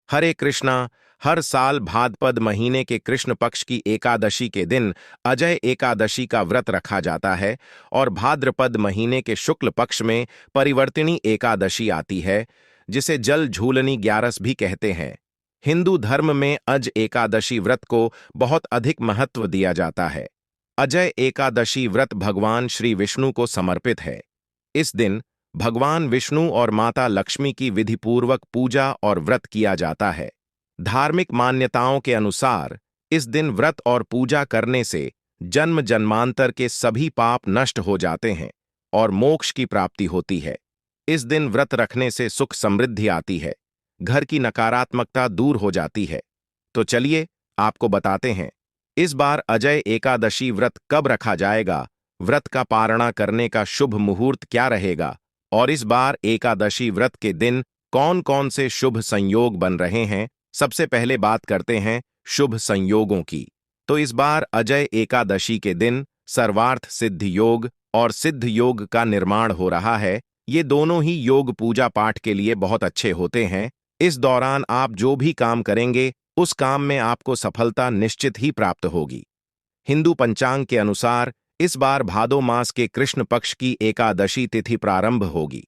हरे कृष्णा। हर साल भाद्रपद महीने के कृष्ण पक्ष की एकादशी के दिन अजय एकादशी का व्रत रखा जाता है और भाद्रपद महीने के शुक्ल पक्ष में परिवर्तिनी एकादशी आती है, जिसे जल झूलनी ग्यारस भी कहते हैं। हिंदू धर्म में अज एकादशी व्रत को बहुत अधिक महत्व दिया जाता है। अजय एकादशी व्रत भगवान श्री विष्णु को समर्पित है। इस दिन भगवान विष्णु और माता लक्ष्मी की विधिपूर्वक पूजा और व्रत किया जाता है। धार्मिक मान्यताओं के अनुसार इस दिन व्रत और पूजा करने से जन्म जन्मांतर के सभी पाप नष्ट हो जाते हैं और मोक्ष की प्राप्ति होती है। इस दिन व्रत रखने से सुख समृद्धि आती है, घर की नकारात्मकता दूर हो जाती है। तो चलिए आपको बताते हैं, इस बार अजय एकादशी व्रत कब रखा जाएगा, व्रत का पारणा करने का शुभ मुहूर्त क्या रहेगा और इस बार एकादशी व्रत के दिन कौन कौन से शुभ संयोग बन रहे हैं। सबसे पहले बात करते हैं शुभ संयोगों की। तो इस बार अजय एकादशी के दिन सर्वार्थ सिद्ध योग और सिद्ध योग का निर्माण हो रहा है। ये दोनों ही योग पूजा पाठ के लिए बहुत अच्छे होते हैं। इस दौरान आप जो भी काम करेंगे उस काम में आपको सफलता निश्चित ही प्राप्त होगी। हिंदू पंचांग के अनुसार इस बार भादो मास के कृष्ण पक्ष की एकादशी तिथि प्रारंभ होगी।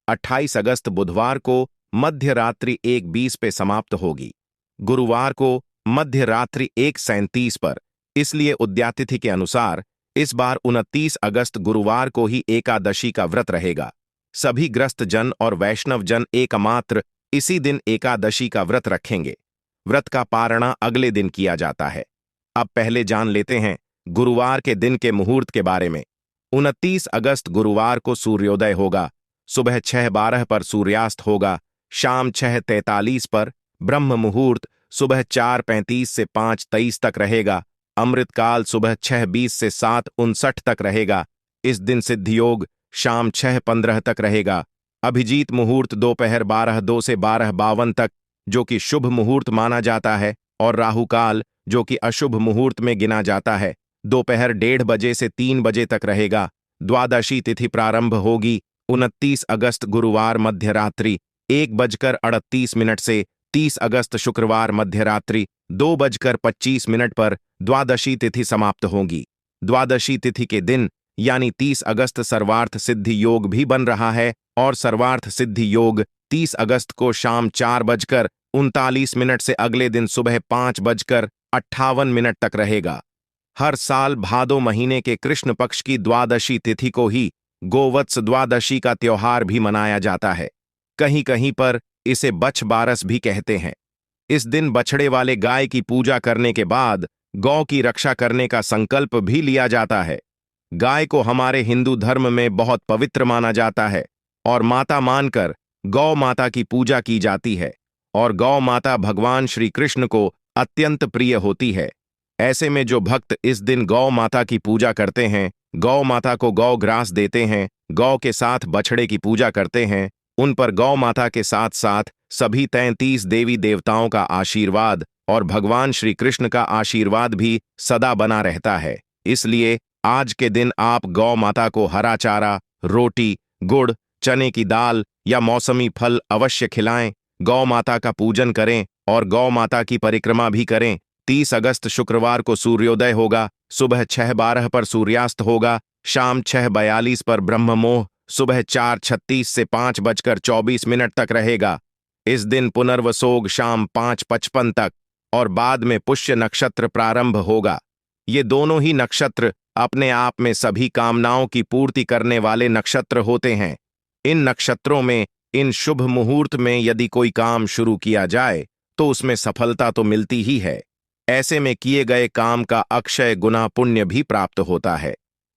28 अगस्त बुधवार को मध्य रात्रि 1:20 पे समाप्त होगी। गुरुवार को मध्य रात्रि 1:37 पर। इसलिए उद्यातिथि के अनुसार इस बार 29 अगस्त गुरुवार को ही एकादशी का व्रत रहेगा। सभी ग्रस्त जन और वैष्णव जन एकमात्र इसी दिन एकादशी का व्रत रखेंगे। व्रत का पारणा अगले दिन किया जाता है। अब पहले जान लेते हैं गुरुवार के दिन के मुहूर्त के बारे में। 29 अगस्त गुरुवार को सूर्योदय होगा, सुबह 6:12 पर सूर्यास्त होगा, शाम 6:43 पर। ब्रह्म मुहूर्त सुबह 4:35 से 5:23 तक रहेगा। अमृतकाल सुबह 6:20 से 7:59 तक रहेगा। इस दिन सिद्ध योग शाम 6:15 तक रहेगा। अभिजीत मुहूर्त दोपहर 12:02 से 12:52 तक, जो कि शुभ मुहूर्त माना जाता है, और राहु काल, जो कि अशुभ मुहूर्त में गिना जाता है, दोपहर 1:30 बजे से 3 बजे तक रहेगा। द्वादशी तिथि प्रारंभ होगी 29 अगस्त गुरुवार मध्य रात्रि 1:38 से। 30 अगस्त शुक्रवार मध्य रात्रि 2:25 पर द्वादशी तिथि समाप्त होगी। द्वादशी तिथि के दिन यानी 30 अगस्त सर्वार्थ सिद्धि योग भी बन रहा है और सर्वार्थ सिद्धि योग 30 अगस्त को शाम 4:39 से अगले दिन सुबह 5:58 तक रहेगा। हर साल भादो महीने के कृष्ण पक्ष की द्वादशी तिथि को ही गोवत्स द्वादशी का त्योहार भी मनाया जाता है। कहीं कहीं पर इसे बछ बारस भी कहते हैं। इस दिन बछड़े वाले गाय की पूजा करने के बाद गौ की रक्षा करने का संकल्प भी लिया जाता है। गाय को हमारे हिंदू धर्म में बहुत पवित्र माना जाता है और माता मानकर गौ माता की पूजा की जाती है और गौ माता भगवान श्री कृष्ण को अत्यंत प्रिय होती है। ऐसे में जो भक्त इस दिन गौ माता की पूजा करते हैं, गौ माता को गौ ग्रास देते हैं, गौ के साथ बछड़े की पूजा करते हैं, उन पर गौ माता के साथ साथ सभी 33 देवी देवताओं का आशीर्वाद और भगवान श्री कृष्ण का आशीर्वाद भी सदा बना रहता है। इसलिए आज के दिन आप गौ माता को हरा चारा, रोटी, गुड़, चने की दाल या मौसमी फल अवश्य खिलाएं। गौ माता का पूजन करें और गौ माता की परिक्रमा भी करें। 30 अगस्त शुक्रवार को सूर्योदय होगा, सुबह 6:12 पर सूर्यास्त होगा, शाम 6:42 पर ब्रह्ममुहूर्त सुबह 4:36 से 5:24 तक रहेगा। इस दिन पुनर्वसोग शाम 5:55 तक और बाद में पुष्य नक्षत्र प्रारंभ होगा। ये दोनों ही नक्षत्र अपने आप में सभी कामनाओं की पूर्ति करने वाले नक्षत्र होते हैं। इन नक्षत्रों में इन शुभ मुहूर्त में यदि कोई काम शुरू किया जाए तो उसमें सफलता तो मिलती ही है। ऐसे में किए गए काम का अक्षय गुना पुण्य भी प्राप्त होता है।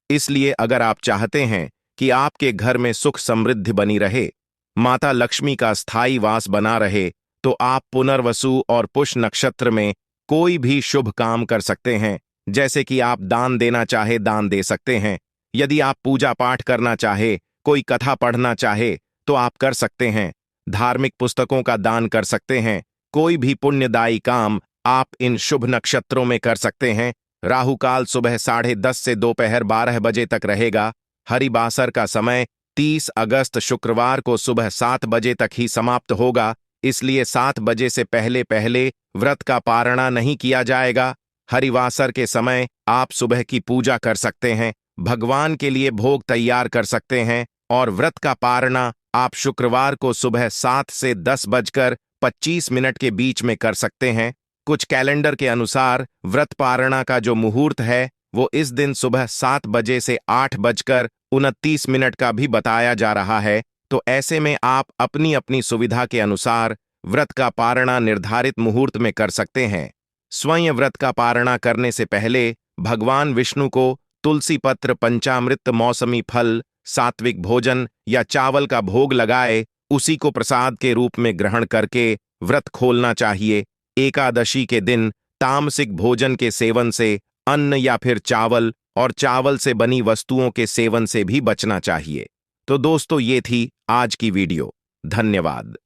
इसलिए अगर आप चाहते हैं कि आपके घर में सुख समृद्धि बनी रहे, माता लक्ष्मी का स्थायी वास बना रहे, तो आप पुनर्वसु और पुष्य नक्षत्र में कोई भी शुभ काम कर सकते हैं। जैसे कि आप दान देना चाहे दान दे सकते हैं। यदि आप पूजा पाठ करना चाहे, कोई कथा पढ़ना चाहे तो आप कर सकते हैं। धार्मिक पुस्तकों का दान कर सकते हैं। कोई भी पुण्यदायी काम आप इन शुभ नक्षत्रों में कर सकते हैं। राहु काल सुबह 10:30 से दोपहर 12 बजे तक रहेगा। हरिबासर का समय 30 अगस्त शुक्रवार को सुबह 7 बजे तक ही समाप्त होगा। इसलिए 7 बजे से पहले पहले व्रत का पारणा नहीं किया जाएगा। हरिवासर के समय आप सुबह की पूजा कर सकते हैं, भगवान के लिए भोग तैयार कर सकते हैं और व्रत का पारणा आप शुक्रवार को सुबह 7 से 10:25 के बीच में कर सकते हैं। कुछ कैलेंडर के अनुसार व्रत पारणा का जो मुहूर्त है वो इस दिन सुबह 7 बजे से 8:29 का भी बताया जा रहा है। तो ऐसे में आप अपनी अपनी सुविधा के अनुसार व्रत का पारणा निर्धारित मुहूर्त में कर सकते हैं। स्वयं व्रत का पारणा करने से पहले भगवान विष्णु को तुलसी पत्र, पंचामृत, मौसमी फल, सात्विक भोजन या चावल का भोग लगाए उसी को प्रसाद के रूप में ग्रहण करके व्रत खोलना चाहिए। एकादशी के दिन तामसिक भोजन के सेवन से, अन्न या फिर चावल और चावल से बनी वस्तुओं के सेवन से भी बचना चाहिए। तो दोस्तों, ये थी आज की वीडियो। धन्यवाद।